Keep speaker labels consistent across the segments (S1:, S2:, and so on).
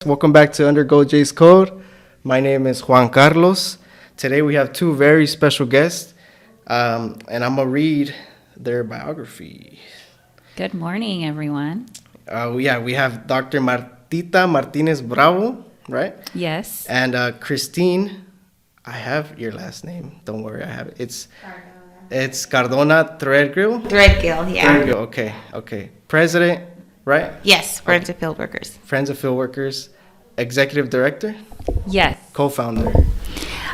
S1: Welcome back to Undergo J's Code. My name is Juan Carlos. Today we have two very special guests, and I'm going to read their biography.
S2: Good morning, everyone.
S1: We have Dr. Martita Martinez Bravo, right?
S2: Yes.
S1: And Christine, I have your last name. Don't worry, I have it. It's Cardona Threadgill?
S3: Threadgill, yeah.
S1: Threadgill, okay. President, right?
S3: Yes, Friends of Fieldworkers.
S1: Friends of Fieldworkers. Executive Director?
S2: Yes.
S1: Co-founder?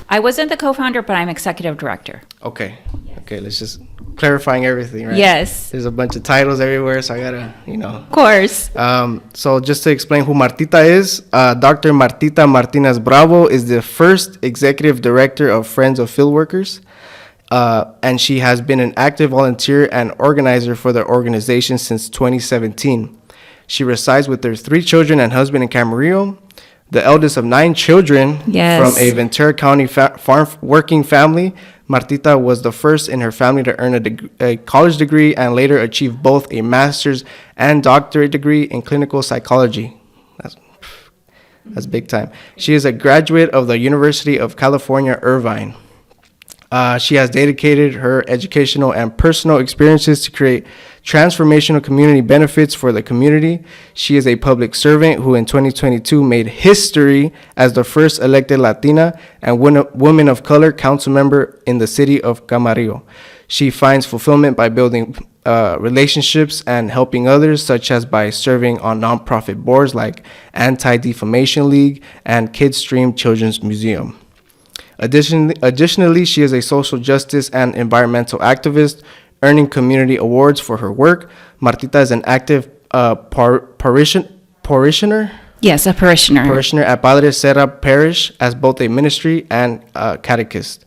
S2: I wasn't the co-founder, but I'm executive director.
S1: Okay, let's just clarifying everything, right?
S2: Yes.
S1: There's a bunch of titles everywhere, so I gotta,
S2: Of course.
S1: So just to explain who Martita is, Dr. Martita Martinez Bravo is the first executive director of Friends of Fieldworkers, and she has been an active volunteer and organizer for the organization since 2017. She resides with their 3 children and husband in Camarillo, the eldest of 9 children.
S2: Yes.
S1: From a Ventura County farm working family. Martita was the first in her family to earn a college degree and later achieve both a master's and doctorate degree in clinical psychology. That's big time. She is a graduate of the University of California, Irvine. She has dedicated her educational and personal experiences to create transformational community benefits for the community. She is a public servant who in 2022 made history as the first elected Latina and woman of color council member in the city of Camarillo. She finds fulfillment by building relationships and helping others, such as by serving on nonprofit boards like Anti-Defamation League and Kidstream Children's Museum. Additionally, she is a social justice and environmental activist, earning community awards for her work. Martita is an active parishioner.
S2: Yes, a parishioner.
S1: Parishioner at Padre Serra Parish as both a ministry and catechist.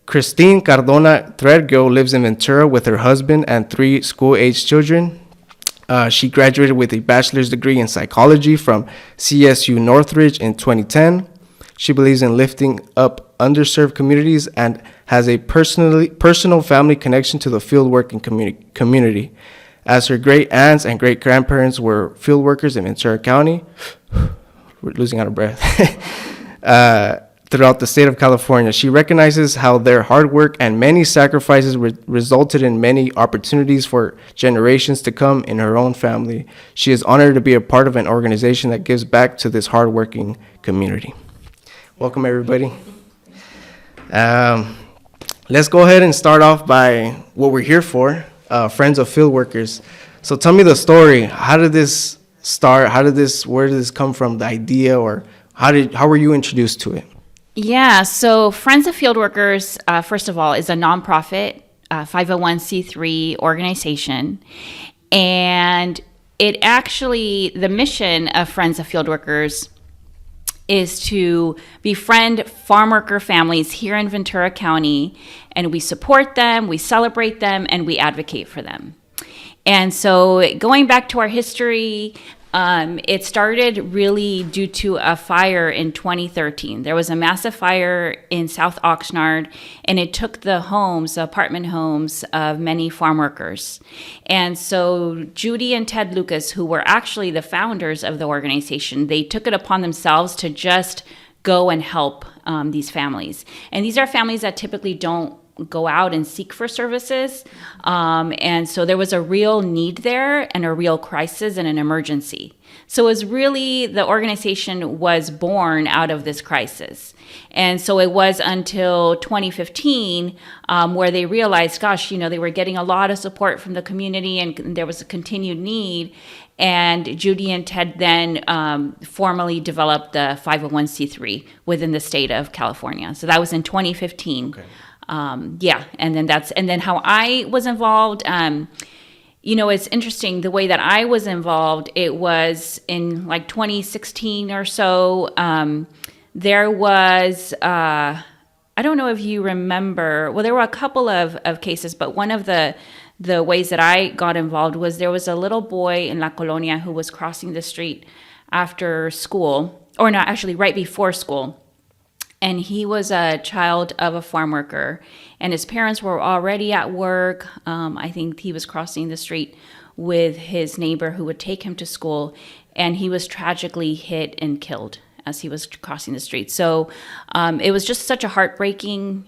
S1: Christine Cardona Threadgill lives in Ventura with her husband and 3 school-aged children. She graduated with a bachelor's degree in psychology from CSU Northridge in 2010. She believes in lifting up underserved communities and has a personal family connection to the fieldworking community, as her great aunts and great grandparents were field workers in Ventura County. We're losing out of breath. Throughout the state of California, she recognizes how their hard work and many sacrifices resulted in many opportunities for generations to come in her own family. She is honored to be a part of an organization that gives back to this hardworking community. Welcome, everybody. Let's go ahead and start off by what we're here for, Friends of Fieldworkers. So tell me the story. How did this start? Where did this come from, the idea, or how were you introduced to it?
S2: Yeah, so Friends of Fieldworkers, first of all, is a nonprofit 501c3 organization. And the mission of Friends of Fieldworkers is to befriend farm worker families here in Ventura County, and we support them, we celebrate them, and we advocate for them. And so going back to our history, it started really due to a fire in 2013. There was a massive fire in South Oxnard, and it took the apartment homes of many farm workers. And so Judy and Ted Lucas, who were actually the founders of the organization, they took it upon themselves to just go and help these families. And these are families that typically don't go out and seek for services. And so there was a real need there and a real crisis and an emergency. So it was really, the organization was born out of this crisis. And so it was until 2015 where they realized, gosh, they were getting a lot of support from the community and there was a continued need. And Judy and Ted then formally developed the 501c3 within the state of California. So that was in 2015.
S1: Okay.
S2: And then how I was involved. It's interesting the way that I was involved. It was in like 2016 or so. There was, I don't know if you remember, well, there were a couple of cases, but one of the ways that I got involved was there was a little boy in La Colonia who was crossing the street after school, or not, actually right before school. And he was a child of a farm worker, and his parents were already at work. I think he was crossing the street with his neighbor who would take him to school. and he was tragically hit and killed as he was crossing the street. So it was just such a heartbreaking,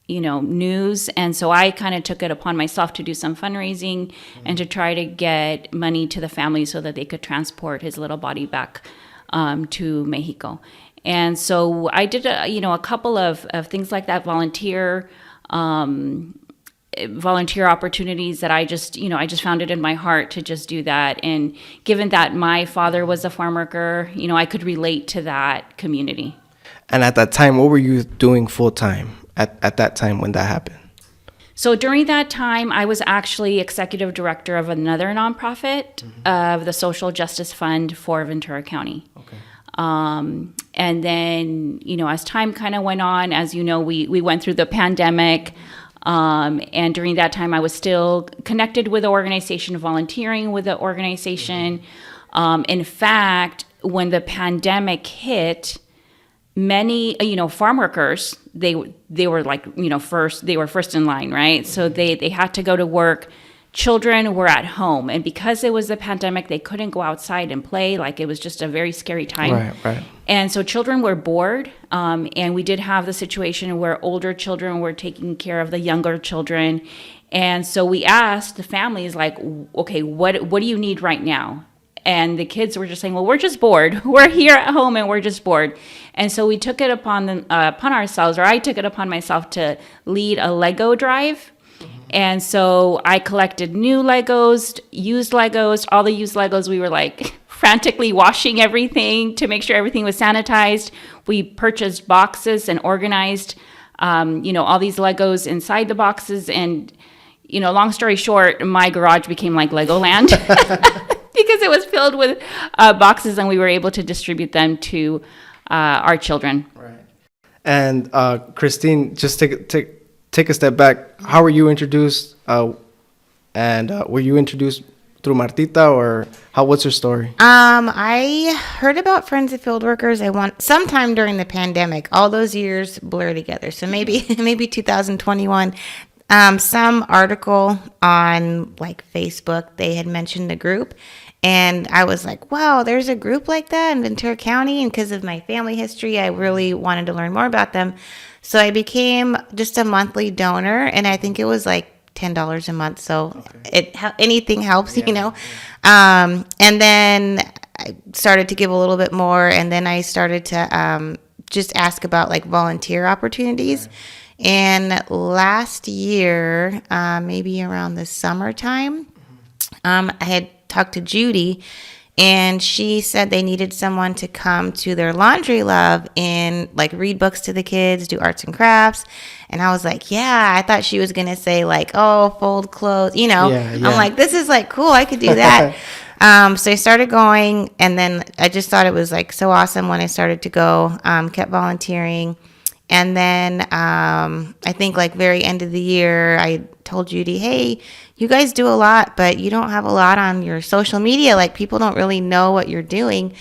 S2: news. And so I kind of took it upon myself to do some fundraising and to try to get money to the family so that they could transport his little body back to Mexico. And so I did, a couple of things like that, volunteer opportunities that I just found it in my heart to just do that. And given that my father was a farm worker, I could relate to that community.
S1: And at that time, what were you doing full time at that time when that happened?
S2: So during that time, I was actually executive director of another nonprofit of the Social Justice Fund for Ventura County.
S1: Okay.
S2: And then, as time kind of went on, as you know, we went through the pandemic. And during that time, I was still connected with the organization, volunteering with the organization. In fact, when the pandemic hit, many, farm workers, they were like, they were first in line, right? So they had to go to work. Children were at home. And because it was the pandemic, they couldn't go outside and play. Like, it was just a very scary time.
S1: Right.
S2: And so children were bored. And we did have the situation where older children were taking care of the younger children. And so we asked the families, like, okay, what do you need right now? And the kids were just saying, well, we're just bored. We're here at home and we're just bored. And so we took it upon ourselves, or I took it upon myself to lead a Lego drive. And so I collected new Legos, used Legos, all the used Legos. We were like frantically washing everything to make sure everything was sanitized. We purchased boxes and organized, all these Legos inside the boxes. And, long story short, my garage became like Legoland because it was filled with boxes, and we were able to distribute them to our children.
S1: Right. And Christine, just take a step back. How were you introduced? Were you introduced through Martita, or what's your story?
S3: I heard about Friends of Fieldworkers. Sometime during the pandemic. All those years blur together. So maybe 2021. Some article on like Facebook, they had mentioned the group. And I was like, wow, there's a group like that in Ventura County. And because of my family history, I really wanted to learn more about them. So I became just a monthly donor, and I think it was like $10 a month. So anything helps, Yeah. And then I started to give a little bit more, and then I started to just ask about like volunteer opportunities. Right. And last year, maybe around the summertime, I had talked to Judy, and she said they needed someone to come to their laundry lab and like read books to the kids, do arts and crafts. And I was like, yeah, I thought she was going to say like, oh, fold clothes,
S1: Yeah.
S3: I'm like, this is like cool. I could do that. So I started going, and then I just thought it was like so awesome when I started to go, kept volunteering. And then I think like very end of the year, I told Judy, hey, you guys do a lot, but you don't have a lot on your social media. Like, people don't really know what you're doing.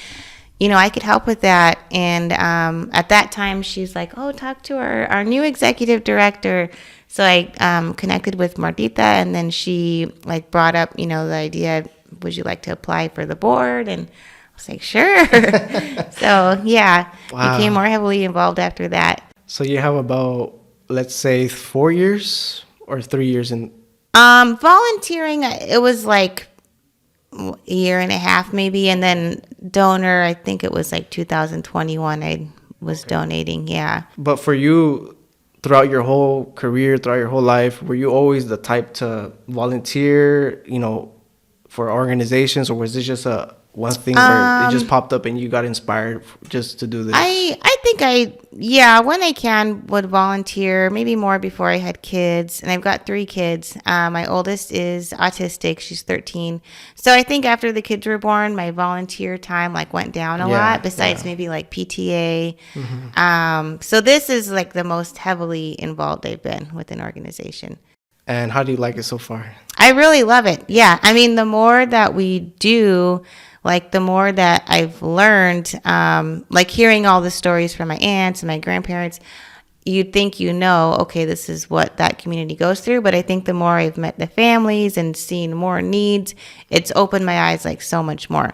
S3: I could help with that. And at that time, she's like, oh, talk to our new executive director. So I connected with Martita, and then she like brought up, the idea, would you like to apply for the board? And I was like, sure. So yeah,
S1: Wow.
S3: Became more heavily involved after that.
S1: So you have about, let's say, 4 years or 3 years in?
S3: Volunteering, it was like a year and a half maybe. And then donor, I think it was like 2021 I was donating, yeah.
S1: But for you, throughout your whole career, throughout your whole life, were you always the type to volunteer, for organizations, or was this just one thing where it just popped up and you got inspired just to do this?
S3: I think when I can, would volunteer, maybe more before I had kids. And I've got 3 kids. My oldest is autistic. She's 13. So I think after the kids were born, my volunteer time like went down a lot, besides maybe like PTA. Mm-hmm. So this is like the most heavily involved I've been with an organization.
S1: And how do you like it so far?
S3: I really love it. Yeah. I mean, the more that we do, like the more that I've learned, like hearing all the stories from my aunts and my grandparents, you'd think, okay, this is what that community goes through. But I think the more I've met the families and seen more needs, it's opened my eyes like so much more.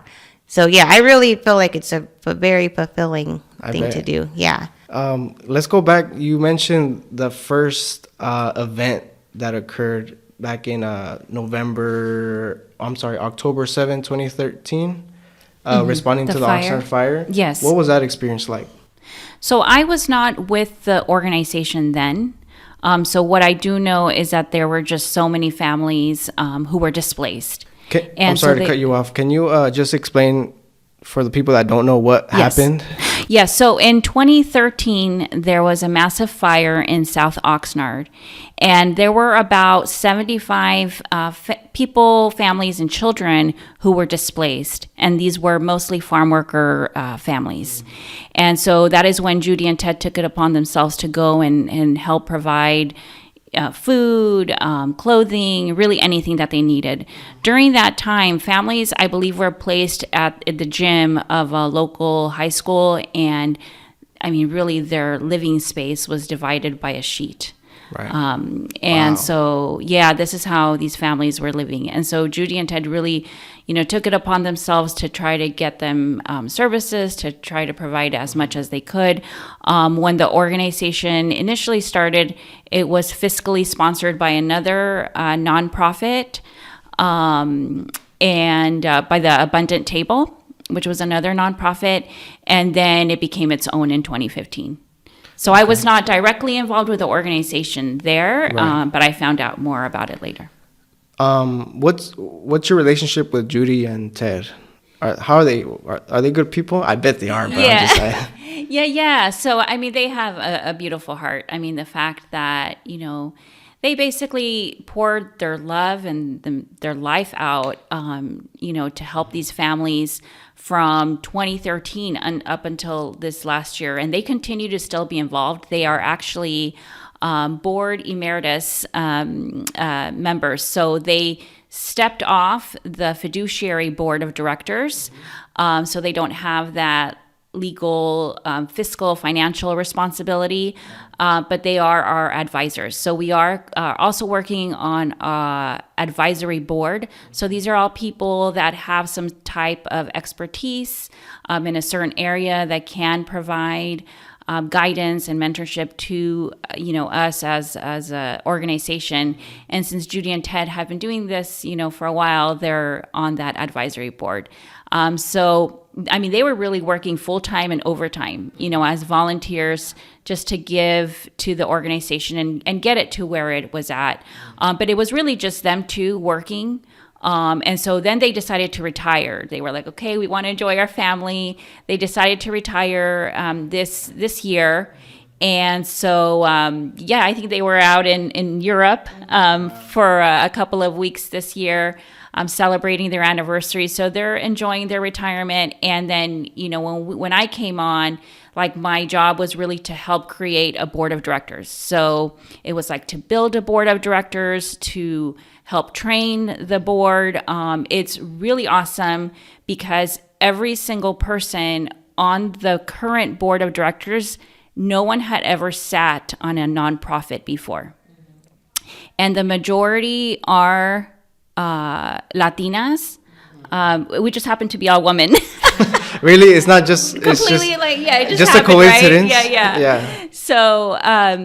S3: So yeah, I really feel like it's a very fulfilling
S1: I
S3: thing
S1: bet.
S3: to do. Yeah.
S1: Let's go back. You mentioned the first event that occurred back in October 7, 2013, responding
S2: The
S1: to the
S2: fire.
S1: Oxnard fire.
S2: Yes.
S1: What was that experience like?
S2: So I was not with the organization then. So what I do know is that there were just so many families who were displaced.
S1: I'm
S2: And so
S1: sorry to
S2: they-
S1: cut you off. Can you just explain for the people that don't know what
S2: Yes.
S1: happened?
S2: Yes. So in 2013, there was a massive fire in South Oxnard, and there were about 75 people, families, and children who were displaced. And these were mostly farm worker families. And so that is when Judy and Ted took it upon themselves to go and help provide food, clothing, really anything that they needed. During that time, families, I believe, were placed at the gym of a local high school, and I mean, really, their living space was divided by a sheet.
S1: Right.
S2: And
S1: Wow.
S2: so, yeah, this is how these families were living. And so Judy and Ted really, took it upon themselves to try to get them services, to try to provide as much as they could. When the organization initially started, it was fiscally sponsored by another nonprofit and by the Abundant Table, which was another nonprofit. And then it became its own in 2015. So I was not directly involved with the organization there,
S1: Right.
S2: but I found out more about it later.
S1: What's your relationship with Judy and Ted? How are they? Are they good people? I bet they are. But I'm just saying.
S2: Yeah. So, I mean, they have a beautiful heart. I mean, the fact that, they basically poured their love and their life out, to help these families from 2013 up until this last year. And they continue to still be involved. They are actually board emeritus members. So they stepped off the fiduciary board of directors. So they don't have that legal, fiscal, financial responsibility, but they are our advisors. So we are also working on advisory board. So these are all people that have some type of expertise in a certain area that can provide guidance and mentorship to us as a organization. And since Judy and Ted have been doing this for a while, they're on that advisory board. So I mean, they were really working full-time and overtime, as volunteers, just to give to the organization and get it to where it was at. But it was really just them two working. And so then they decided to retire. They were like, okay, we want to enjoy our family. They decided to retire this year. And so, I think they were out in Europe for a couple of weeks this year, celebrating their anniversary. So they're enjoying their retirement. And then, when I came on, like my job was really to help create a board of directors. So it was like to build a board of directors, to help train the board. It's really awesome because every single person on the current board of directors, no one had ever sat on a nonprofit before. And the majority are Latinas. We just happen to be all women.
S1: Really, it's not just
S2: Completely,
S1: it's just
S2: it just
S1: just a
S2: happened, right?
S1: coincidence.
S2: Yeah. So, I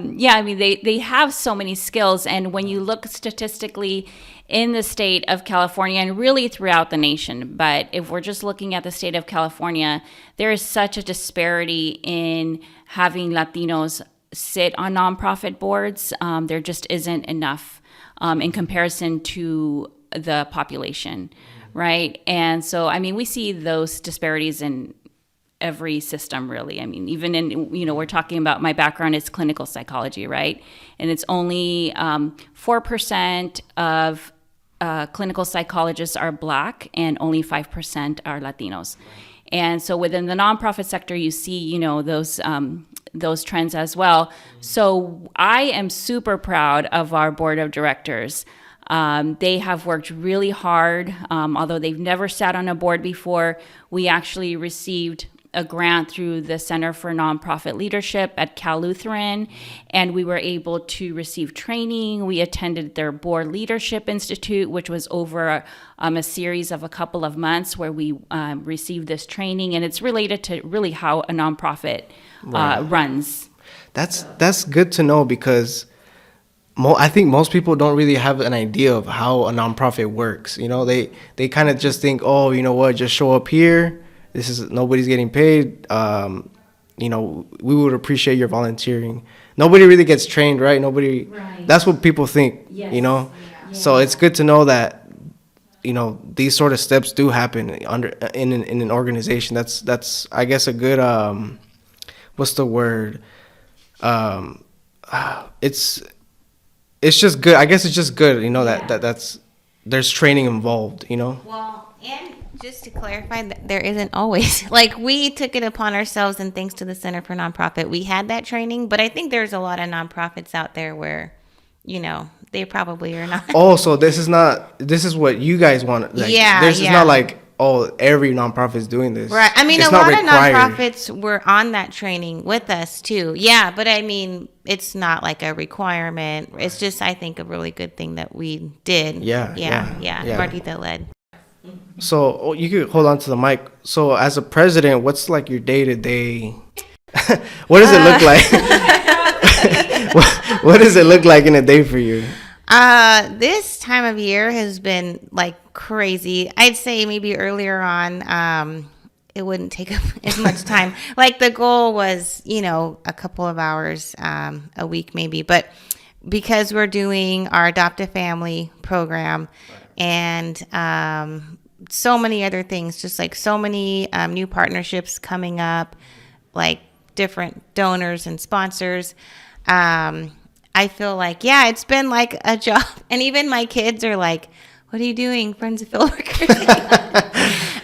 S2: mean, they have so many skills. And when you look statistically in the state of California and really throughout the nation, but if we're just looking at the state of California, there is such a disparity in having Latinos sit on nonprofit boards. There just isn't enough in comparison to the population, right? And so, I mean, we see those disparities in every system, really. I mean, even in, we're talking about, my background is clinical psychology, right? And it's only 4% of clinical psychologists are Black and only 5% are Latinos. And so within the nonprofit sector, you see, those trends as well. So I am super proud of our board of directors. They have worked really hard. Although they've never sat on a board before, we actually received a grant through the Center for Nonprofit Leadership at Cal Lutheran, and we were able to receive training. We attended their Board Leadership Institute, which was over a series of a couple of months where we received this training, and it's related to really how a nonprofit runs.
S1: That's good to know, because I think most people don't really have an idea of how a nonprofit works. You know, they kind of just think, oh, you know what, just show up here. Nobody's getting paid. You know, we would appreciate your volunteering. Nobody really gets trained, right?
S2: Right.
S1: That's what people think,
S2: Yes.
S1: you know?
S2: Yeah.
S1: So it's good to know that, you know, these sort of steps do happen in an organization. That's I guess a good, what's the word? It's just good. I guess it's just good, you know, that's there's training involved, you know.
S3: Well, and just to clarify, that there isn't always, like, we took it upon ourselves, and thanks to the Center for Nonprofit, we had that training. But I think there's a lot of nonprofits out there where, you know, they probably are not.
S1: Oh, so this is what you guys want. Like, it's not like, oh, every nonprofit is doing this.
S3: Right. I mean,
S1: it's
S3: a lot of
S1: required.
S3: nonprofits were on that training with us too. Yeah, but I mean, it's not like a requirement. It's just, I think, a really good thing that we did.
S1: Yeah.
S3: Martita led.
S1: So you could hold on to the mic. So as a president, what's like your day-to-day? What does it look like? What does it look like in a day for you?
S3: This time of year has been like crazy. I'd say maybe earlier on, it wouldn't take up as much time. Like the goal was, you know, a couple of hours, a week maybe, but because we're doing our adopt a family program and, so many other things, just like so many, new partnerships coming up, like different donors and sponsors. I feel like, yeah, it's been like a job. And even my kids are like, what are you doing, Friends of Field Workers?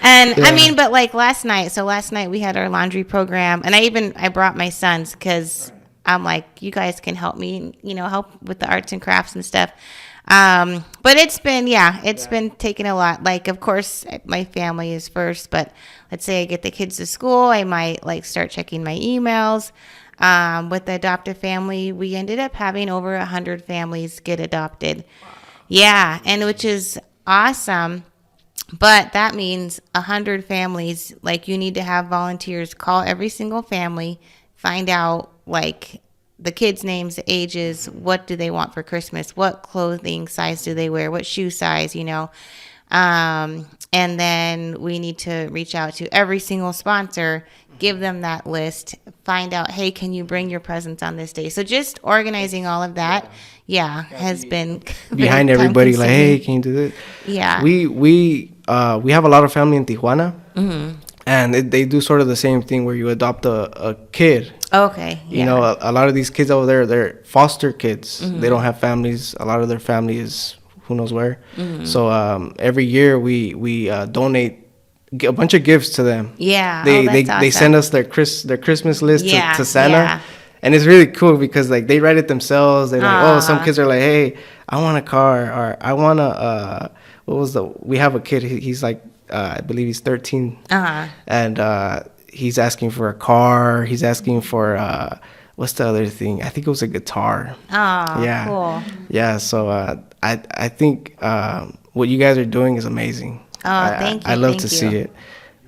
S3: And I mean, but like last night we had our laundry program, and I brought my sons because I'm like, you guys can help me, you know, help with the arts and crafts and stuff. But it's been taking a lot. Like, of course, my family is first, but let's say I get the kids to school, I might like start checking my emails. With the adoptive family, we ended up having over 100 families get adopted. Wow. Yeah, and which is awesome. But that means 100 families, like you need to have volunteers call every single family, find out like the kids' names, the ages, what do they want for Christmas, what clothing size do they wear, what shoe size, you know. And then we need to reach out to every single sponsor, give them that list, find out, hey, can you bring your presents on this day? So just organizing all of that, has been
S1: behind everybody. Like, hey, can you do this?
S3: Yeah.
S1: We have a lot of family in Tijuana, and they do sort of the same thing where you adopt a kid.
S3: Okay. Yeah.
S1: You know, a lot of these kids over there, they're foster kids. They don't have families. A lot of their family is who knows where. So every year we donate a bunch of gifts to them.
S3: Yeah.
S1: They
S3: awesome.
S1: send us their Christmas list to Santa.
S3: Yeah.
S1: And it's really cool because like they write it themselves. They're like, some kids are like, hey, I want a car, or I want we have a kid, he's like, I believe he's 13. And he's asking for a car. He's asking for, what's the other thing? I think it was a guitar.
S3: Oh,
S1: yeah.
S3: Cool.
S1: Yeah, so I think what you guys are doing is amazing.
S3: Oh, thank you.
S1: I love to see it.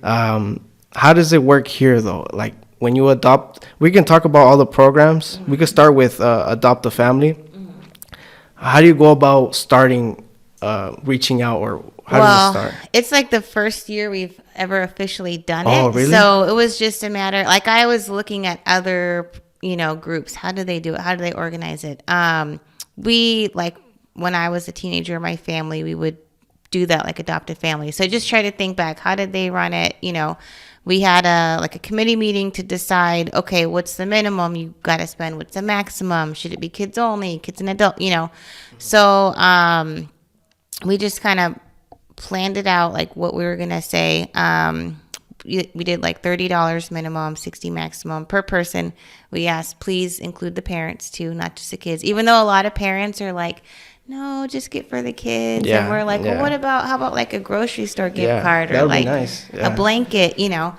S1: How does it work here, though? Like, when you adopt, we can talk about all the programs. We could start with Adopt a Family. How do you go about starting, reaching out, or how does it start?
S3: It's like the first year we've ever officially done it.
S1: Oh, really?
S3: So it was just a matter, like I was looking at other, you know, groups. How do they do it? How do they organize it? We, like, when I was a teenager, my family, we would do that, like Adopt a Family. So I just try to think back, how did they run it? You know, we had a committee meeting to decide, okay, what's the minimum you got to spend? What's the maximum? Should it be kids only, kids and adult, you know? So we just kind of planned it out, like what we were going to say. We did like $30 minimum, $60 maximum per person. We asked, please include the parents too, not just the kids. Even though a lot of parents are like, no, just get for the kids. And we're like, well, how about like a grocery store gift card, or like
S1: nice.
S3: a blanket, you know?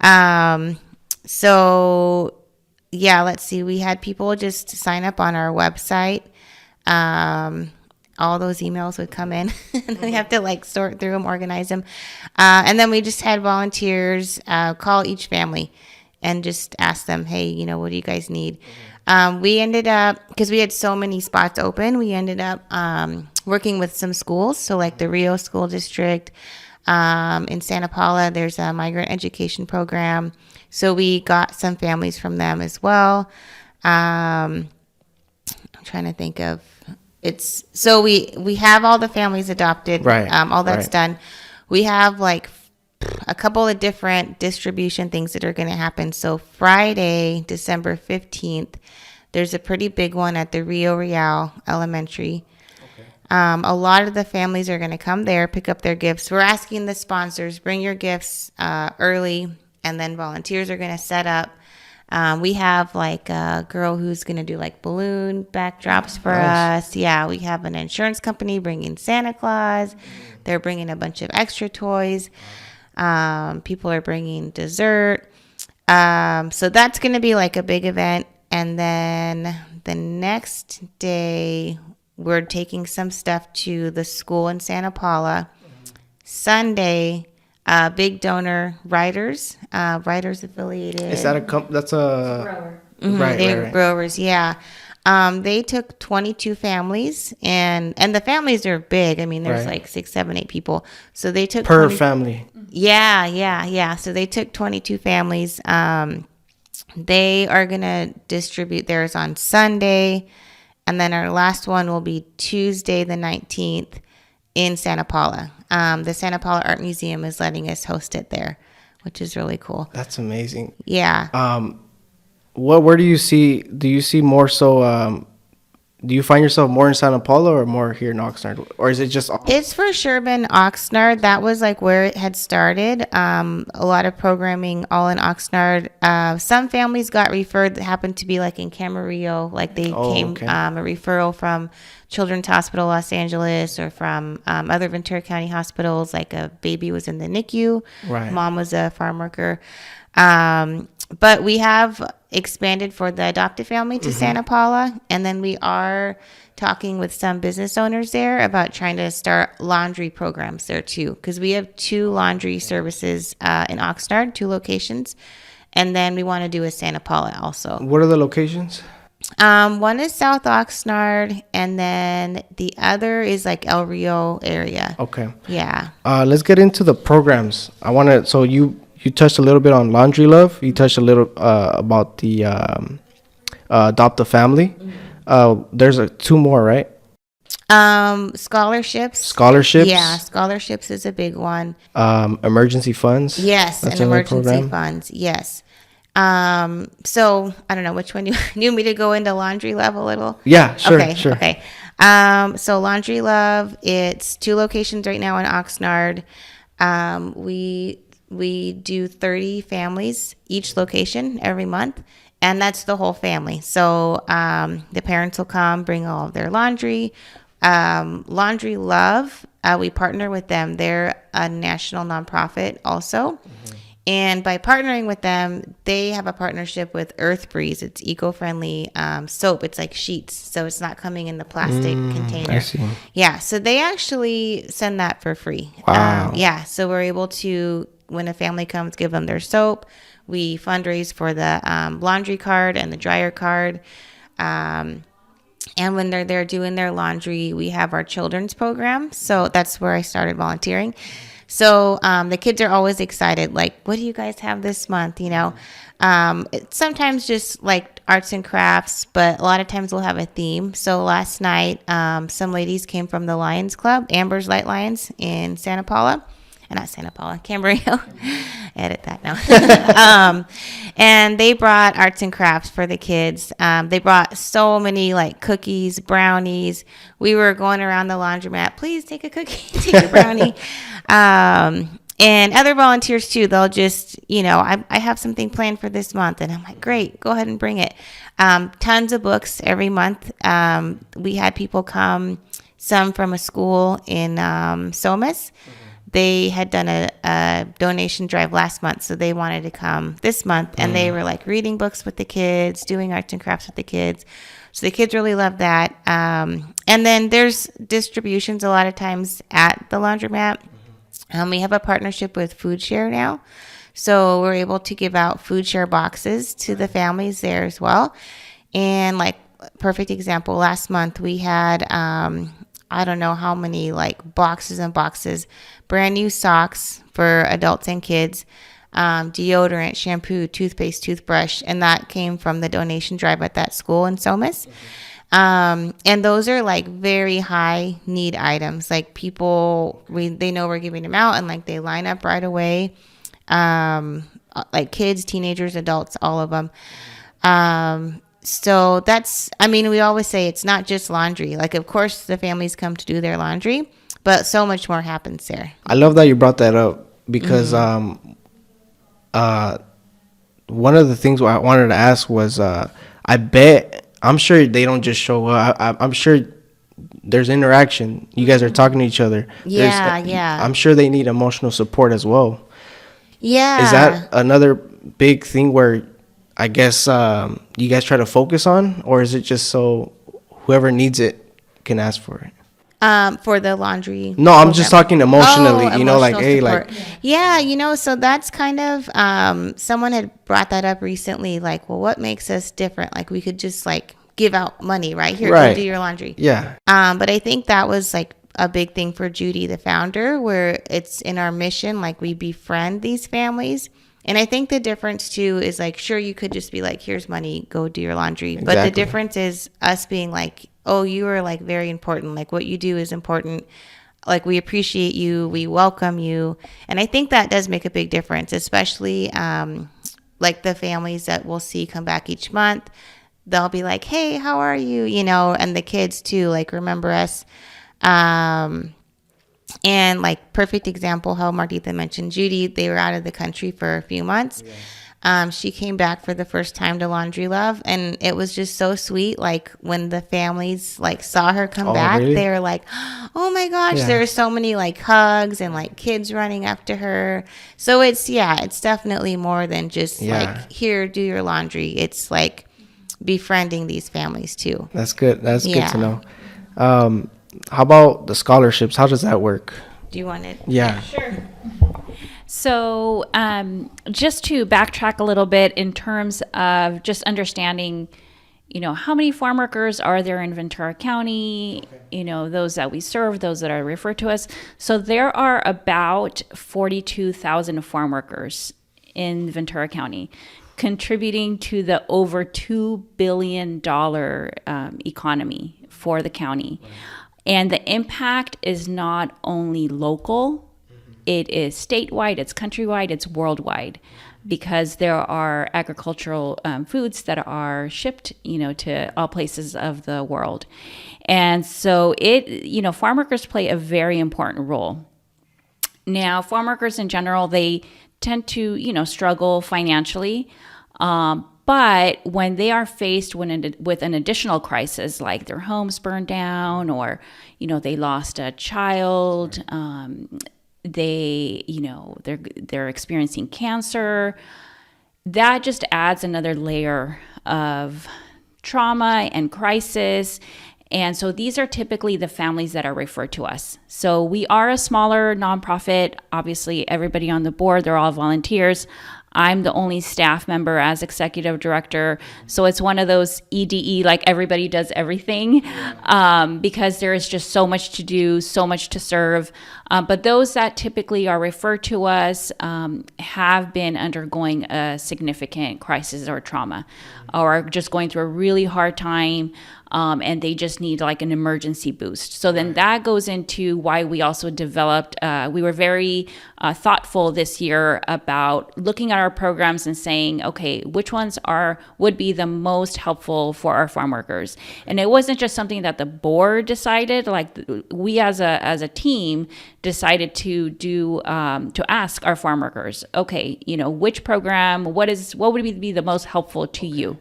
S3: So yeah, let's see. We had people just sign up on our website. All those emails would come in and we have to like sort through them, organize them. And then we just had volunteers call each family and just ask them, hey, what do you guys need? We ended up, because we had so many spots open, we ended up working with some schools. So like the Rio School District in Santa Paula, there's a migrant education program. So we got some families from them as well. I'm trying to think of so we have all the families adopted,
S1: right?
S3: All that's
S1: right.
S3: done. We have like a couple of different distribution things that are going to happen. So Friday, December 15th, there's a pretty big one at the Rio Real Elementary. Okay. A lot of the families are going to come there, pick up their gifts. We're asking the sponsors, bring your gifts early, and then volunteers are going to set up. We have like a girl who's going to do like balloon backdrops for us. Yeah, we have an insurance company bringing Santa Claus. They're bringing a bunch of extra toys. People are bringing dessert. So that's going to be like a big event. And then the next day, we're taking some stuff to the school in Santa Paula. Sunday, big donor, Riders affiliated.
S1: Is that that's a
S2: Grower.
S3: Mm-hmm.
S1: Right,
S3: They're
S1: right.
S3: growers, yeah. They took 22 families, and the families are big. I mean, there's
S1: Right.
S3: like 6, 7, 8 people. So they took
S1: per
S3: 20
S1: family?
S3: Yeah. So they took 22 families. They are gonna distribute theirs on Sunday, and then our last one will be Tuesday the 19th in Santa Paula. The Santa Paula Art Museum is letting us host it there, which is really cool.
S1: That's amazing.
S3: Yeah.
S1: Where do you see? Do you see more so? Do you find yourself more in Santa Paula or more here in Oxnard, or is it just?
S3: It's for sure been Oxnard. That was like where it had started. A lot of programming all in Oxnard. Some families got referred that happened to be like in Camarillo. Like they came
S1: okay.
S3: a referral from Children's Hospital Los Angeles or from other Ventura County hospitals. Like a baby was in the NICU.
S1: Right.
S3: Mom was a farm worker. But we have expanded for the adopted family to Santa Paula. And then we are talking with some business owners there about trying to start laundry programs there too. Because we have 2 laundry services in Oxnard, 2 locations. And then we want to do a Santa Paula also.
S1: What are the locations?
S3: One is South Oxnard, and then the other is like El Rio area.
S1: Okay.
S3: Yeah.
S1: Let's get into the programs. I want to. So you touched a little bit on Laundry Love. You touched a little about the Adopt a Family. There's 2 more, right?
S3: Scholarships. Yeah, scholarships is a big one.
S1: Emergency funds.
S3: Yes,
S1: That's
S3: and
S1: another
S3: emergency
S1: program.
S3: funds. Yes. So I don't know which one you need me to go into Laundry Love a little.
S1: Yeah, sure,
S3: Okay.
S1: sure.
S3: Okay. So Laundry Love, it's 2 locations right now in Oxnard. We do 30 families each location every month, and that's the whole family. So the parents will come, bring all of their laundry. Laundry Love, we partner with them. They're a national nonprofit also. And by partnering with them, they have a partnership with Earth Breeze. It's eco-friendly soap. It's like sheets, so it's not coming in the plastic container.
S1: I see.
S3: Yeah, so they actually send that for free.
S1: Wow.
S3: Yeah, so we're able to, when a family comes, give them their soap. We fundraise for the laundry card and the dryer card. And when they're there doing their laundry, we have our children's program. So that's where I started volunteering. So the kids are always excited, like, what do you guys have this month? It's sometimes just like arts and crafts, but a lot of times we'll have a theme. So last night, some ladies came from the Lions Club, Amber's Light Lions in Santa Paula. Not Santa Paula, Camarillo. Edit that now. And they brought arts and crafts for the kids. They brought so many like cookies, brownies. We were going around the laundromat. Please take a cookie, take a brownie. And other volunteers too. They'll just, I have something planned for this month, and I'm like, great, go ahead and bring it. Tons of books every month. We had people come, some from a school in Somas. they had done a donation drive last month, so they wanted to come this month, and they were like reading books with the kids, doing arts and crafts with the kids. So the kids really love that. And then there's distributions a lot of times at the laundromat. We have a partnership with Food Share now. So we're able to give out food share boxes to the families there as well. And like, perfect example, last month we had, I don't know how many like boxes and boxes, brand new socks for adults and kids, deodorant, shampoo, toothpaste, toothbrush, and that came from the donation drive at that school in Somas. And those are like very high need items. Like people, they know we're giving them out, and like they line up right away. Like kids, teenagers, adults, all of them. So that's, I mean, we always say it's not just laundry. Like, of course, the families come to do their laundry, but so much more happens there.
S1: I love that you brought that up because one of the things I wanted to ask was I'm sure they don't just show up. I'm sure there's interaction. You guys are talking to each other.
S3: Yeah.
S1: I'm sure they need emotional support as well.
S3: Yeah.
S1: Is that another big thing where I guess you guys try to focus on, or is it just so whoever needs it can ask for it?
S3: For the laundry.
S1: No, I'm just talking emotionally,
S3: Oh,
S1: you know, like, hey,
S3: support.
S1: like.
S3: Yeah, you know, so that's kind of, someone had brought that up recently, like, well, what makes us different? Like, we could just, like, give out money, right? Here,
S1: Right.
S3: go do your laundry.
S1: Yeah.
S3: But I think that was, like, a big thing for Judy, the founder, where it's in our mission, like, we befriend these families. And I think the difference, too, is, like, sure, you could just be like, here's money, go do your laundry. But the difference is us being like, oh, you are, like, very important. Like, what you do is important. Like, we appreciate you. We welcome you. And I think that does make a big difference, especially, like, the families that we'll see come back each month. They'll be like, hey, how are you? You know, and the kids, too, like, remember us. And like, perfect example, how Martita mentioned Judy, they were out of the country for a few months. She came back for the first time to Laundry Love, and it was just so sweet. Like, when the families like saw her come back,
S1: really?
S3: they were like, oh my gosh, there were so many like hugs and like kids running after her. So it's definitely more than just like, here, do your laundry. It's like befriending these families too.
S1: That's good. That's good to know. How about the scholarships? How does that work?
S3: Do you want it?
S1: Yeah.
S2: Sure. So just to backtrack a little bit in terms of just understanding, you know, how many farm workers are there in Ventura County, you know, those that we serve, those that are referred to us. So there are about 42,000 farm workers in Ventura County, contributing to the over $2 billion economy for the county. And the impact is not only local, it is statewide, it's countrywide, it's worldwide, because there are agricultural foods that are shipped, you know, to all places of the world. And so farm workers play a very important role. Now, farm workers in general, they tend to, you know, struggle financially. But when they are faced with an additional crisis, like their homes burned down, or, you know, they lost a child, they're experiencing cancer, that just adds another layer of trauma and crisis. And so these are typically the families that are referred to us. So we are a smaller nonprofit. Obviously, everybody on the board, they're all volunteers. I'm the only staff member as executive director. So it's one of those EDE, like everybody does everything, because there is just so much to do, so much to serve. But those that typically are referred to us have been undergoing a significant crisis or trauma, or are just going through a really hard time. And they just need like an emergency boost. So then that goes into why we also developed, we were very thoughtful this year about looking at our programs and saying, okay, which ones would be the most helpful for our farm workers? And it wasn't just something that the board decided, like we as a team decided to do, to ask our farm workers, okay, you know, which program, what would be the most helpful to you?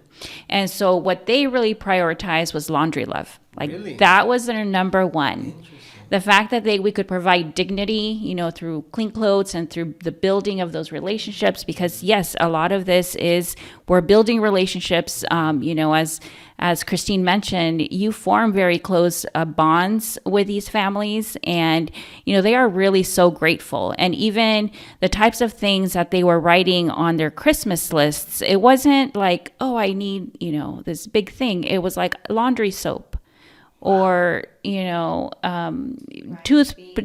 S2: And so what they really prioritized was Laundry Love. Like, really? That was their number one. The fact that we could provide dignity, through clean clothes and through the building of those relationships, because yes, a lot of this is we're building relationships. As Christine mentioned, you form very close bonds with these families, and they are really so grateful. And even the types of things that they were writing on their Christmas lists, it wasn't like, oh, I need this big thing. It was like laundry soap, or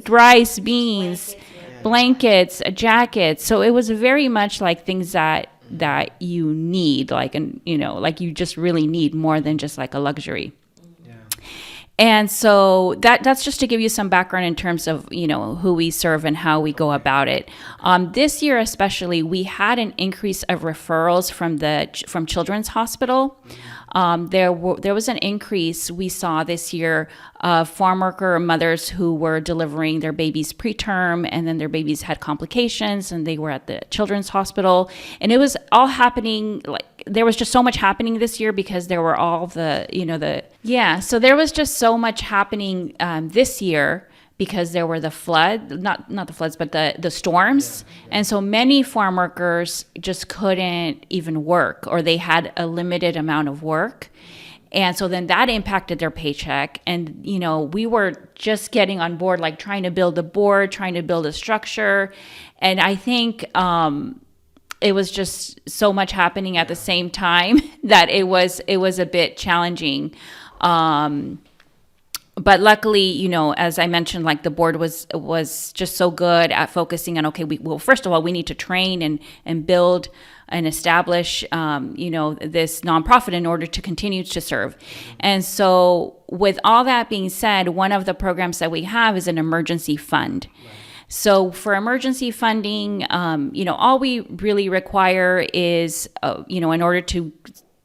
S2: rice, beans, blankets, jackets. So it was very much like things that you need, like you just really need, more than just like a luxury. And so that's just to give you some background in terms of, who we serve and how we go about it. This year especially, we had an increase of referrals from Children's Hospital. There was an increase we saw this year of farm worker mothers who were delivering their babies preterm, and then their babies had complications, and they were at the Children's Hospital. And it was all happening, like there was just so much happening this year because there were all so there was just so much happening this year, because there were the not the floods, but the storms. And so many farm workers just couldn't even work, or they had a limited amount of work. And so then that impacted their paycheck. And, we were just getting on board, like trying to build a board, trying to build a structure. And I think it was just so much happening at the same time that it was a bit challenging. But luckily, as I mentioned, like the board was just so good at focusing on, okay, first of all, we need to train and build and establish, this nonprofit in order to continue to serve. And so with all that being said, one of the programs that we have is an emergency fund. So for emergency funding, all we really require is, in order to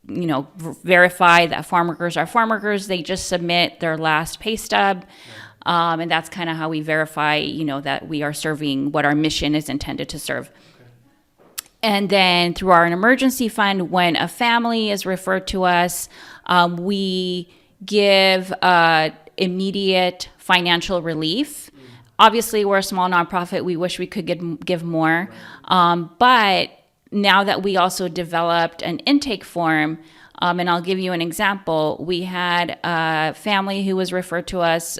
S2: verify that farm workers are farm workers, they just submit their last pay stub. And that's kind of how we verify, that we are serving what our mission is intended to serve. And then through our emergency fund, when a family is referred to us, we give immediate financial relief. Obviously, we're a small nonprofit. We wish we could give more. But now that we also developed an intake form, and I'll give you an example. We had a family who was referred to us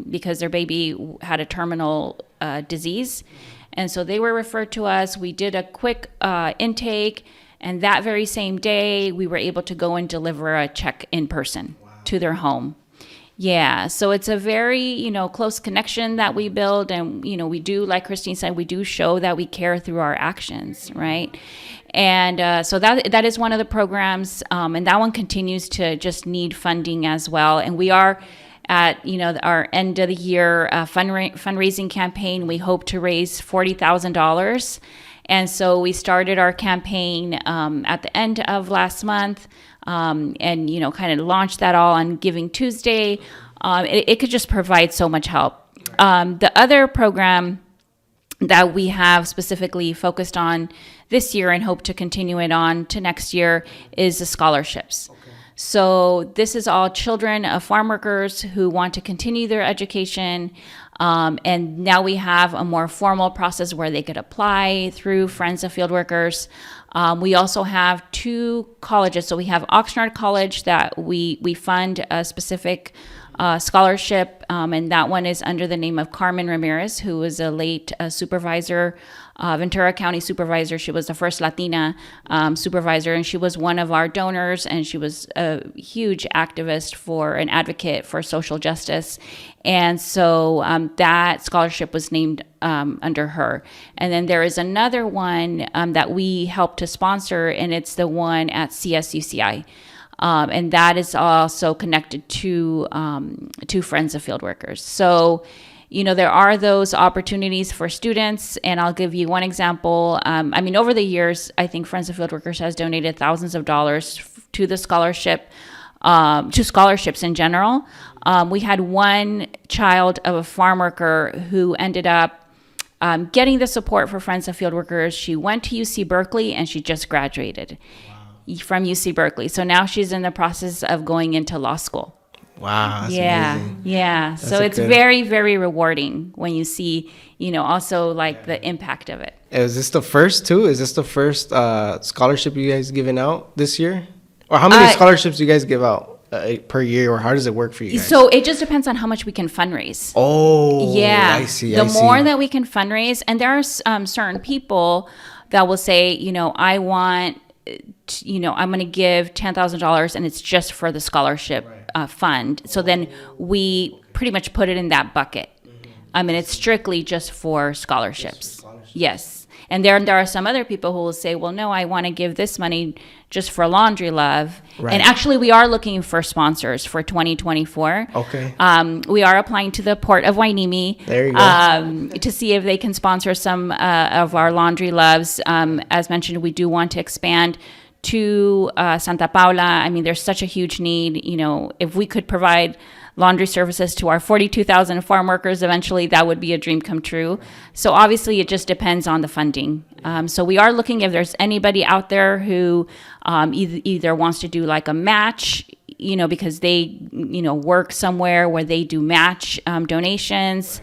S2: because their baby had a terminal disease. And so they were referred to us. We did a quick intake, and that very same day, we were able to go and deliver a check in person to their home. Yeah, so it's a very, close connection that we build, and, we do, like Christine said, we do show that we care through our actions, right? And so that is one of the programs, and that one continues to just need funding as well. And we are at, our end of the year fundraising campaign. We hope to raise $40,000. And so we started our campaign at the end of last month, and, kind of launched that all on Giving Tuesday. It could just provide so much help. The other program that we have specifically focused on this year and hope to continue it on to next year is the scholarships. So this is all children of farm workers who want to continue their education. And now we have a more formal process where they could apply through Friends of Fieldworkers. We also have 2 colleges. So we have Oxnard College that we fund a specific scholarship, and that one is under the name of Carmen Ramirez, who was a late supervisor, Ventura County supervisor. She was the first Latina supervisor, and she was one of our donors, and she was a huge activist for an advocate for social justice. And so that scholarship was named under her. And then there is another one that we helped to sponsor, and it's the one at CSUCI. And that is also connected to Friends of Fieldworkers. So, there are those opportunities for students, and I'll give you one example. Over the years, I think Friends of Fieldworkers has donated thousands of dollars to the scholarship, to scholarships in general. We had one child of a farm worker who ended up getting the support for Friends of Fieldworkers. She went to UC Berkeley, and she just graduated from UC Berkeley. So now she's in the process of going into law school.
S1: Wow, that's
S2: Yeah,
S1: amazing.
S2: yeah. So
S1: a
S2: it's
S1: good-
S2: very, very rewarding when you see, also like the impact of it.
S1: Is this the first too? Is this the first scholarship you guys giving out this year? Or how many scholarships do you guys give out per year, or how does it work for you guys?
S2: So it just depends on how much we can fundraise.
S1: Oh,
S2: Yeah.
S1: I see.
S2: The more that we can fundraise, and there are certain people that will say, I want, I'm going to give $10,000 and it's just for the scholarship fund. So then we pretty much put it in that bucket. I mean, it's strictly just for scholarships. Yes. And there are some other people who will say, well, no, I want to give this money just for Laundry Love.
S1: Right.
S2: And actually, we are looking for sponsors for 2024.
S1: Okay.
S2: We are applying to the Port of Wainimi.
S1: There you go.
S2: To see if they can sponsor some of our Laundry Loves. As mentioned, we do want to expand to Santa Paula. I mean, there's such a huge need. If we could provide laundry services to our 42,000 farm workers, eventually that would be a dream come true. So obviously it just depends on the funding. So we are looking if there's anybody out there who either wants to do like a match, because they, work somewhere where they do match donations.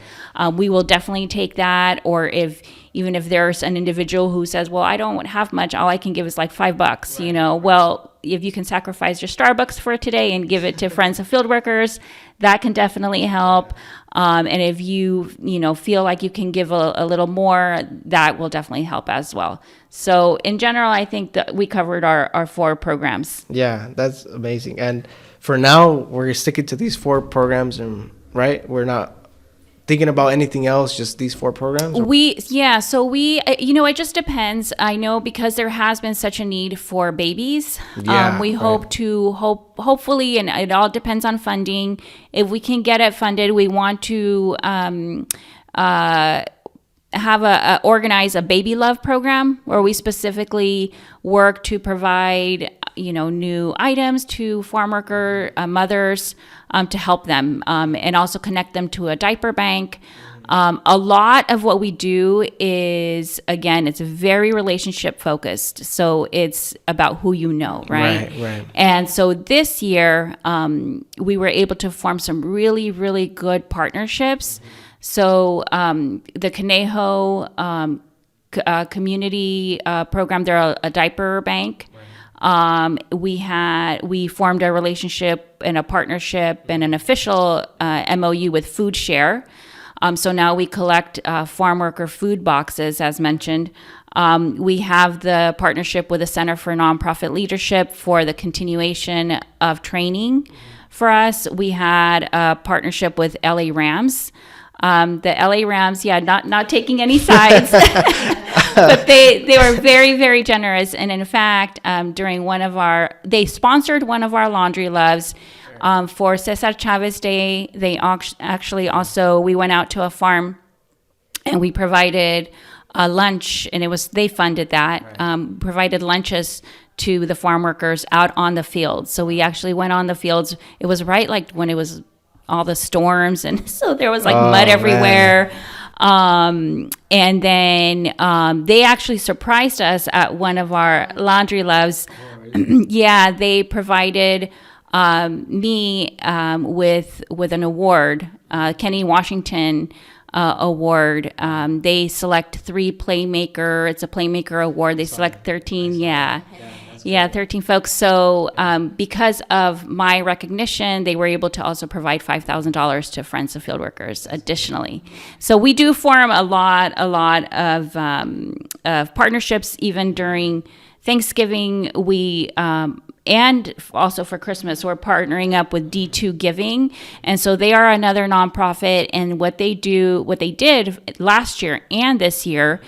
S2: We will definitely take that. Or even if there's an individual who says, well, I don't have much, all I can give is like $5, well, if you can sacrifice your Starbucks for today and give it to Friends of Fieldworkers, that can definitely help. And if you, feel like you can give a little more, that will definitely help as well. So in general, I think that we covered our 4 programs.
S1: Yeah, that's amazing. And for now, we're sticking to these 4 programs, and right, we're not thinking about anything else, just these 4 programs?
S2: So we, it just depends. I know because there has been such a need for babies. We hope hopefully, and it all depends on funding. If we can get it funded, we want to organize a baby love program where we specifically work to provide new items to farm worker mothers to help them and also connect them to a diaper bank. A lot of what we do is, again, it's very relationship focused. So it's about who you know, right?
S1: Right.
S2: And so this year, we were able to form some really, really good partnerships. So the Conejo community program, they're a diaper bank. We formed a relationship and a partnership and an official MOU with Food Share. So now we collect farm worker food boxes, as mentioned. We have the partnership with the Center for Nonprofit Leadership for the continuation of training for us. We had a partnership with LA Rams. The LA Rams, not taking any sides, but they were very, very generous. And in fact, they sponsored one of our Laundry Loves for Cesar Chavez Day. They actually also, we went out to a farm and we provided a lunch, and they funded that, provided lunches to the farm workers out on the fields. So we actually went on the fields. It was right like when it was all the storms, and so there was like mud everywhere. And then they actually surprised us at one of our Laundry Loves. Yeah, they provided me with an award, Kenny Washington award. They select 3 Playmaker. It's a Playmaker award. They select 13. Yeah, 13 folks. So because of my recognition, they were able to also provide $5,000 to Friends of Fieldworkers additionally. So we do form a lot of partnerships even during Thanksgiving. We and also for Christmas, we're partnering up with D2 Giving. And so they are another nonprofit. And what they did last year and this year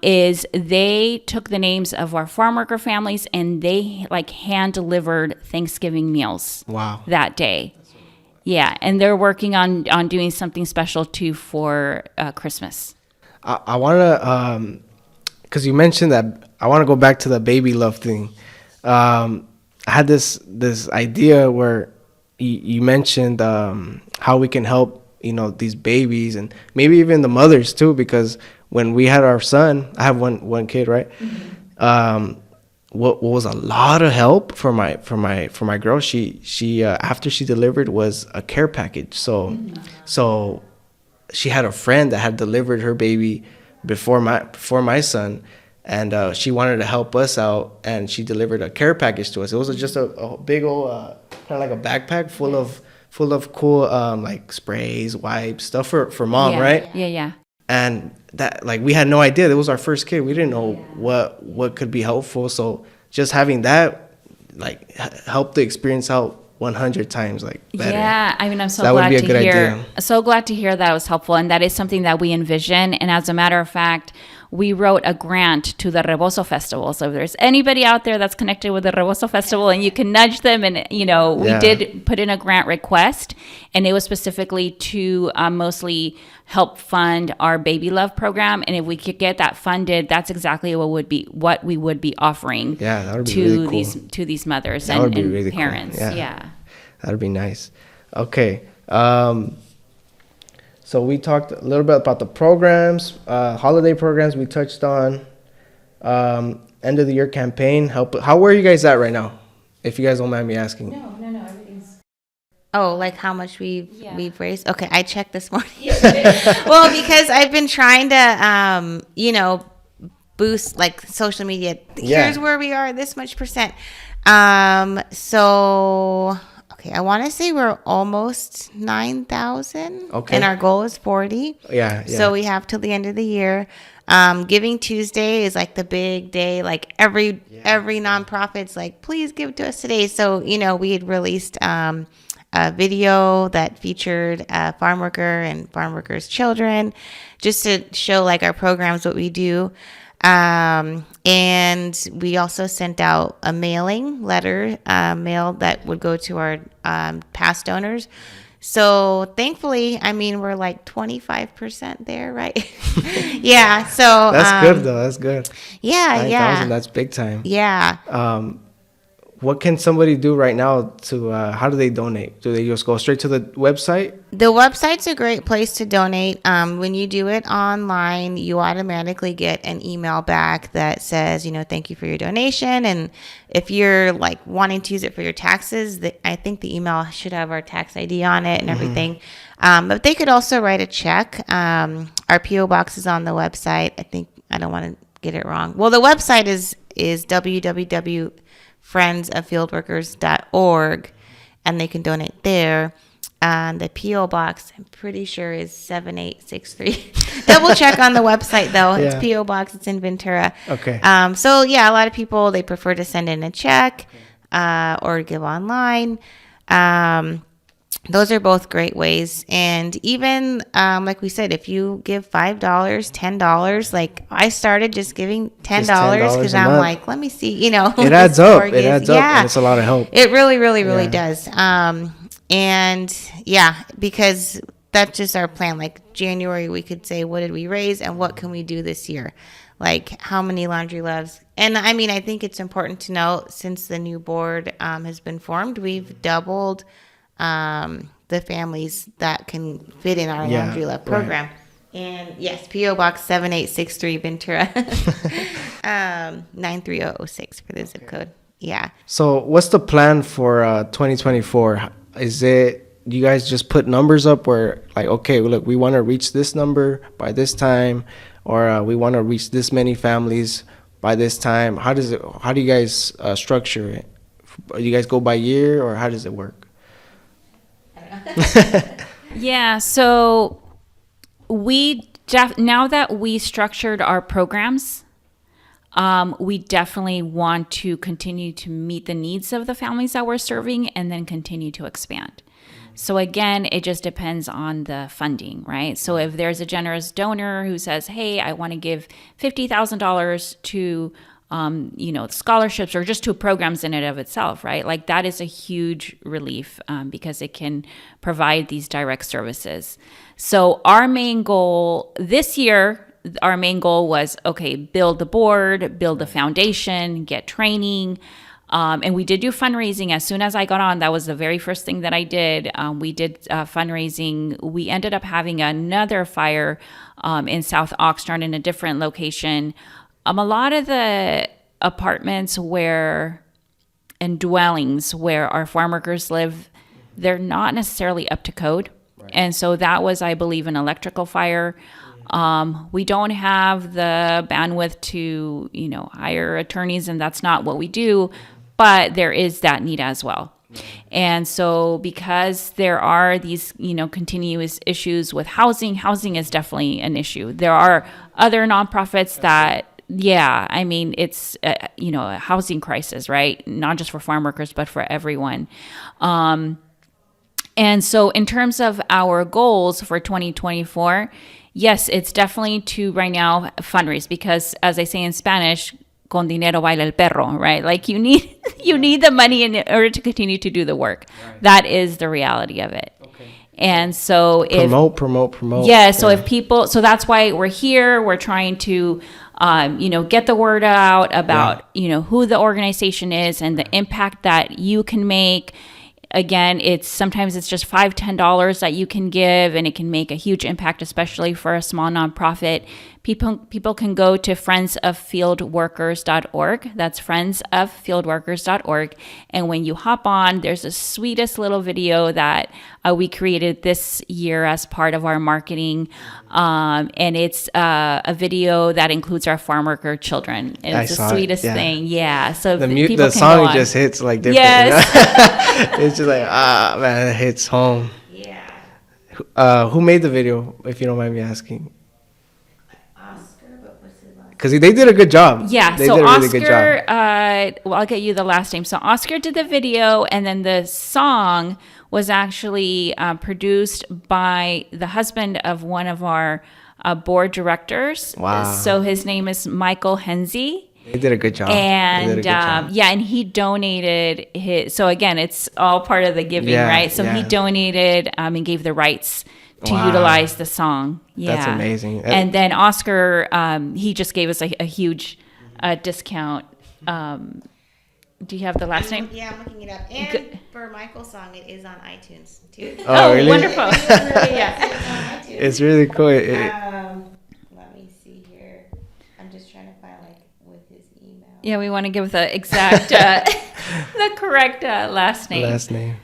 S2: is they took the names of our farm worker families and they hand delivered Thanksgiving meals.
S1: Wow.
S2: That day. Yeah. And they're working on doing something special too for Christmas.
S1: I want to, because you mentioned that, I want to go back to the baby love thing. I had this idea where you mentioned how we can help these babies and maybe even the mothers too, because when we had our son, I have one kid, right? Mm-hmm. what was a lot of help for my girl, she after she delivered, was a care package. So she had a friend that had delivered her baby before my son, and she wanted to help us out, and she delivered a care package to us. It was just a big old kind of like a backpack full of cool like sprays, wipes, stuff for mom, right?
S2: Yeah.
S1: And that, like, we had no idea. It was our first kid. We didn't know what could be helpful. So just having that, like, helped the experience out 100 times, like, better.
S2: Yeah, I mean, I'm so
S1: That would
S2: glad
S1: be a
S2: to
S1: good
S2: hear.
S1: idea.
S2: So glad to hear that it was helpful, and that is something that we envision. And as a matter of fact, we wrote a grant to the Rebozo Festival. So if there's anybody out there that's connected with the Rebozo Festival, and you can nudge them, and we did put in a grant request, and it was specifically to mostly help fund our Baby Love program. And if we could get that funded, that's exactly what we would be offering
S1: That would be
S2: to
S1: really cool.
S2: these mothers
S1: That would
S2: and
S1: be really cool.
S2: parents.
S1: Yeah.
S2: Yeah.
S1: That'd be nice. Okay. So we talked a little bit about the programs, holiday programs we touched on, end of the year campaign. How were you guys at right now? If you guys don't mind me asking.
S2: No, everything's.
S3: Oh, like how much we've raised? Okay, I checked this morning. Well, because I've been trying to, boost like social media. Here's where we are, this much percent. So, okay, I want to say we're almost 9,000. Okay. And our goal is 40.
S1: Yeah.
S3: So we have till the end of the year. Giving Tuesday is like the big day. Like every nonprofit's like, please give to us today. So, we had released a video that featured a farm worker and farm workers' children, just to show like our programs, what we do. And we also sent out a mailing letter, mail that would go to our past donors. So thankfully, I mean, we're like 25% there, right? Yeah. So
S1: that's good though. That's good.
S3: Yeah.
S1: 9,000, that's big time.
S3: Yeah.
S1: What can somebody do right now to, how do they donate? Do they just go straight to the website?
S3: The website's a great place to donate. When you do it online, you automatically get an email back that says, thank you for your donation. And if you're like wanting to use it for your taxes, I think the email should have our tax ID on it and everything. But they could also write a check. Our PO box is on the website. I don't want to get it wrong. Well, the website is www.friendsoffieldworkers.org, and they can donate there. The P.O. box, I'm pretty sure, is 7863. Double check on the website, though. It's P.O. box. It's in Ventura.
S1: Okay.
S3: So, yeah, a lot of people, they prefer to send in a check or give online. Those are both great ways. And even, like we said, if you give $5, $10, like I started just giving $10 because I'm like, let me see,
S1: It adds up. It adds up. And it's a lot of help.
S3: It really, really, really does. And yeah, because that's just our plan. Like January, we could say, what did we raise and what can we do this year? Like how many laundry loves? And I mean, I think it's important to note, since the new board has been formed, we've doubled the families that can fit in our laundry love program. Right. And yes, P.O. Box 7863 Ventura, 93006 for the zip code. Yeah.
S1: So what's the plan for 2024? Do you guys just put numbers up where, like, okay, look, we want to reach this number by this time, or we want to reach this many families by this time? How do you guys structure it? Do you guys go by year, or how does it work?
S2: Yeah, so now that we structured our programs, we definitely want to continue to meet the needs of the families that we're serving and then continue to expand. So again, it just depends on the funding, right? So if there's a generous donor who says, hey, I want to give $50,000 to scholarships or just to programs in and of itself, right? Like that is a huge relief because it can provide these direct services. So our main goal this year, was, okay, build the board, build the foundation, get training. And we did do fundraising. As soon as I got on, that was the very first thing that I did. We did fundraising. We ended up having another fire in South Oxnard in a different location. A lot of the apartments and dwellings where our farm workers live, they're not necessarily up to code. Right. And so that was, I believe, an electrical fire. We don't have the bandwidth to, hire attorneys, and that's not what we do, but there is that need as well. And so because there are these, continuous issues with housing is definitely an issue. There are other nonprofits that, it's, a housing crisis, right? Not just for farm workers, but for everyone. And so in terms of our goals for 2024, yes, it's definitely to right now fundraise, because as I say in Spanish, con dinero baila el perro, right? Like you need the money in order to continue to do the work. Right. That is the reality of it. Okay. And so
S1: promote.
S2: Yeah. So if people, so that's why we're here. We're trying to, get the word out about, who the organization is and the impact that you can make. Again, sometimes it's just $5, $10 that you can give, and it can make a huge impact, especially for a small nonprofit. People can go to friendsoffieldworkers.org. That's friendsoffieldworkers.org. And when you hop on, there's the sweetest little video that we created this year as part of our marketing. And it's a video that includes our farm worker children. And it's the sweetest thing. Yeah. So
S1: the song just hits like different.
S2: Yes.
S1: It's just like, man, it hits home.
S3: Yeah.
S1: Who made the video, if you don't mind me asking? Because they did a good job.
S2: Yeah,
S1: they
S2: so
S1: did a really
S2: Oscar,
S1: good job.
S2: I'll get you the last name. So Oscar did the video, and then the song was actually produced by the husband of one of our board directors.
S1: Wow.
S2: So his name is Michael Henze.
S1: They did a good job.
S2: And and he donated his. So again, it's all part of the giving, right? So he donated and gave the rights to utilize the song. Yeah.
S1: That's amazing.
S2: And then Oscar, he just gave us a huge discount. Do you have the last name?
S3: Yeah, I'm looking it up. And for Michael's song, it is on iTunes too.
S1: Oh, really?
S2: Wonderful.
S1: It's really cool.
S3: Let me see here. I'm just trying to find with his email.
S2: Yeah, we want to give the exact, the correct last name.
S1: Last name.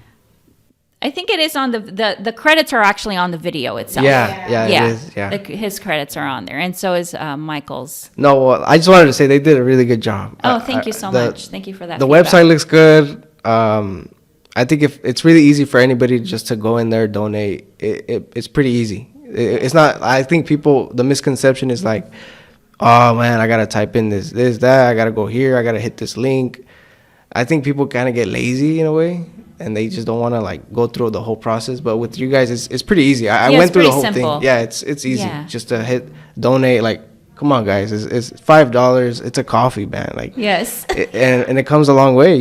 S2: I think it is on the credits are actually on the video itself.
S1: Yeah. It is. Yeah.
S2: His credits are on there, and so is Michael's.
S1: No, well, I just wanted to say they did a really good job.
S2: Oh, thank you so much. Thank you for that.
S1: The
S2: feedback.
S1: website looks good. I think if it's really easy for anybody just to go in there, donate. It's pretty easy. It's not. I think the misconception is like, oh man, I gotta type in this, that. I gotta go here. I gotta hit this link. I think people kind of get lazy in a way, and they just don't want to go through the whole process. But with you guys, it's pretty easy. I went through the whole thing. Yeah, it's easy.
S2: Yeah.
S1: Just to hit donate. Come on, guys, it's $5. It's a coffee, man.
S2: Yes.
S1: And it comes a long way,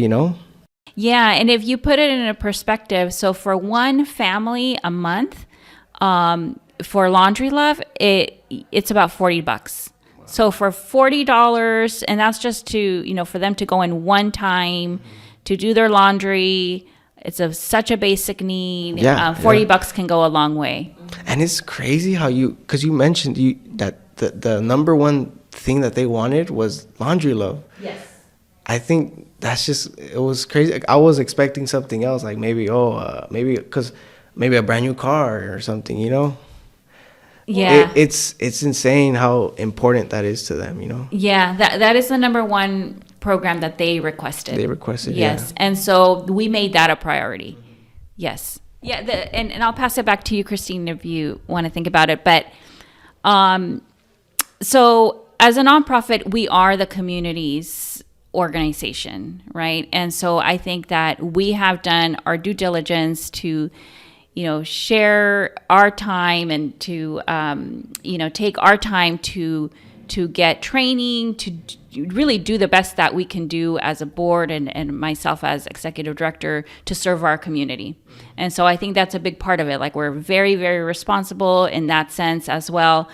S2: Yeah, and if you put it in a perspective, so for one family a month, for Laundry Love, it's about $40. So for $40, and that's just to, for them to go in one time to do their laundry. It's such a basic need.
S1: Yeah,
S2: $40 can go a long way.
S1: And it's crazy how because you mentioned that the number one thing that they wanted was Laundry Love.
S2: Yes.
S1: I think it was crazy. I was expecting something else, maybe because maybe a brand new car or something,
S2: Yeah.
S1: It's insane how important that is to them,
S2: Yeah, that is the number one program that they requested. Yes.
S1: Yeah.
S2: And so we made that a priority. Yes. Yeah, and I'll pass it back to you, Christine, if you want to think about it. But so as a nonprofit, we are the community's organization, right? And so I think that we have done our due diligence to share our time and to, take our time to get training, to really do the best that we can do as a board and myself as executive director to serve our community. And so I think that's a big part of it. We're very, very responsible in that sense as well.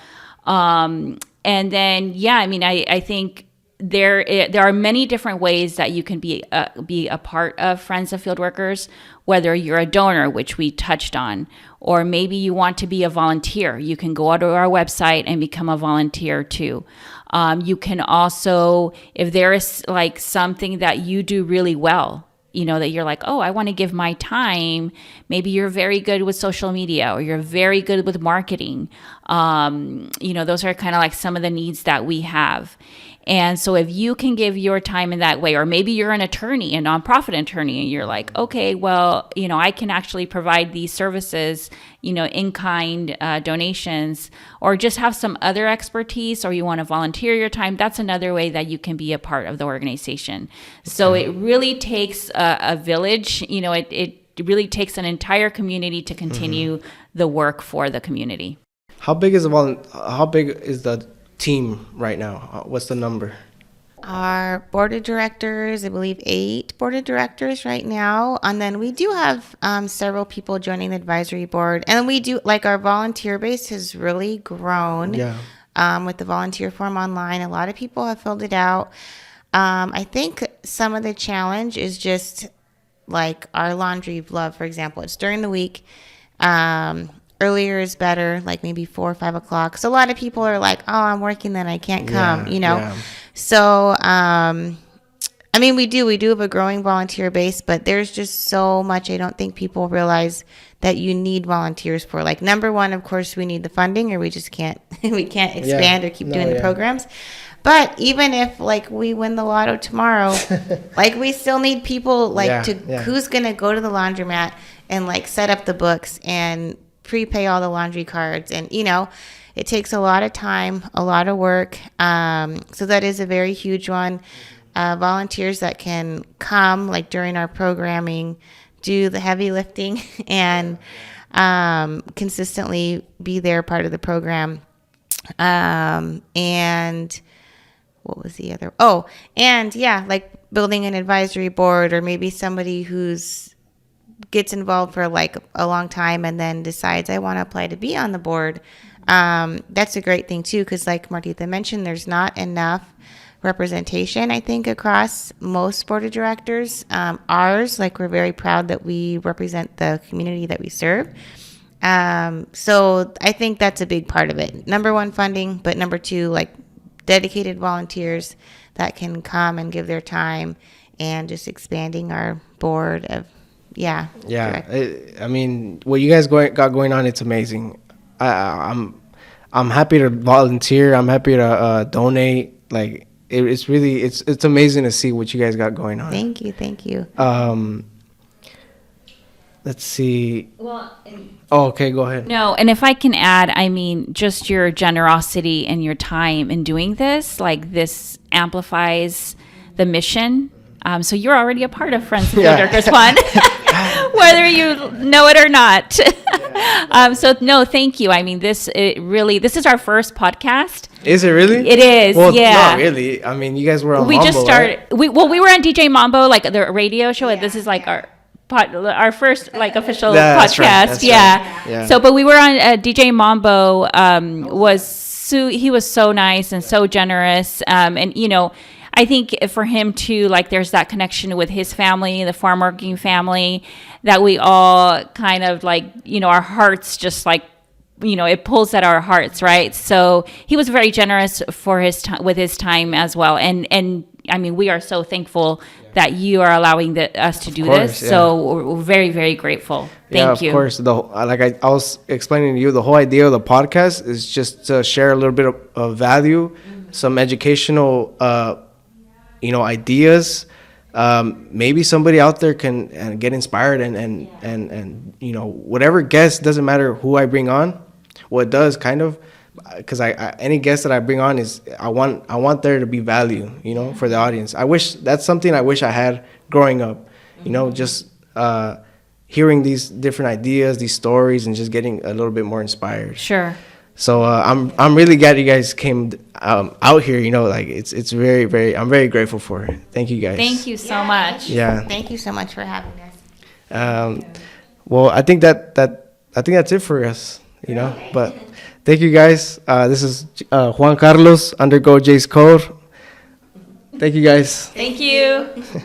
S2: And then, I think there are many different ways that you can be a part of Friends of Field Workers, whether you're a donor, which we touched on, or maybe you want to be a volunteer. You can go to our website and become a volunteer too. You can also, if there is like something that you do really well, that you're like, oh, I want to give my time. Maybe you're very good with social media, or you're very good with marketing. Those are kind of like some of the needs that we have. And so if you can give your time in that way, or maybe you're an attorney, a nonprofit attorney, and you're like, okay, well, I can actually provide these services, in-kind donations, or just have some other expertise, or you want to volunteer your time, that's another way that you can be a part of the organization. So it really takes a village, it really takes an entire community to continue the work for the community.
S1: How big is the team right now? What's the number?
S3: Our board of directors, I believe 8 board of directors right now. And then we do have several people joining the advisory board. And we do, like, our volunteer base has really grown with the volunteer form online. A lot of people have filled it out. I think some of the challenge is just like our laundry love, for example. It's during the week. Earlier is better, like maybe 4 or 5 o'clock. So a lot of people are like, oh, I'm working, then I can't come,
S1: Yeah.
S3: So, we do have a growing volunteer base, but there's just so much I don't think people realize that you need volunteers for. Like, number one, of course, we need the funding, or we just can't, we can't expand or keep doing the programs. But even if, like, we win the lotto tomorrow, like, we still need people, who's going to go to the laundromat and, like, set up the books and prepay all the laundry cards. And, it takes a lot of time, a lot of work. So that is a very huge one. Volunteers that can come, like, during our programming, do the heavy lifting and consistently be there, part of the program. And what was the other? Oh, and like building an advisory board, or maybe somebody who's gets involved for like a long time and then decides, I want to apply to be on the board. That's a great thing too, because like Martita mentioned, there's not enough representation, I think, across most board of directors. Ours, like, we're very proud that we represent the community that we serve. So I think that's a big part of it. Number one, funding, but number two, like, dedicated volunteers that can come and give their time, and just expanding our board of what you guys got going on, it's amazing. I'm happy to volunteer. I'm happy to donate. Like, it's really it's amazing to see what you guys got going on. Thank you.
S1: Let's see. Okay, go ahead.
S2: No, and if I can add, just your generosity and your time in doing this, like, this amplifies the mission. So you're already a part of Friends of Field Workers One, whether you know it or not. So no, thank you. This is our first podcast.
S1: Is it really?
S2: It is.
S1: Well,
S2: yeah.
S1: Not really. You guys were on
S2: We
S1: Mambo,
S2: just started.
S1: Right?
S2: We were on DJ Mambo, like the radio show. And this is like our first like official podcast.
S1: That's right.
S2: So, but we were on DJ Mambo. He was so nice and so generous. And I think for him too, like, there's that connection with his family, the farm working family, that we all kind of like, our hearts just like, it pulls at our hearts, right? So he was very generous for with his time as well. And we are so thankful that you are allowing us to do this. Yeah. So we're very, very grateful. Thank you.
S1: Of course. I was explaining to you, the whole idea of the podcast is just to share a little bit of value, some educational ideas. Maybe somebody out there can get inspired and whatever guest, doesn't matter who I bring on. Well, it does kind of, because any guest that I bring on is I want there to be value, for the audience. That's something I wish I had growing up, just hearing these different ideas, these stories, and just getting a little bit more inspired.
S2: Sure.
S1: So I'm really glad you guys came out here. It's very, very. I'm very grateful for it. Thank you guys.
S2: Thank you so much.
S1: Yeah.
S3: Thank you so much for having us.
S1: Well, I think that's it for us. But thank you guys. This is Juan Carlos, undergo Jay's Code. Thank you, guys.
S2: Thank you.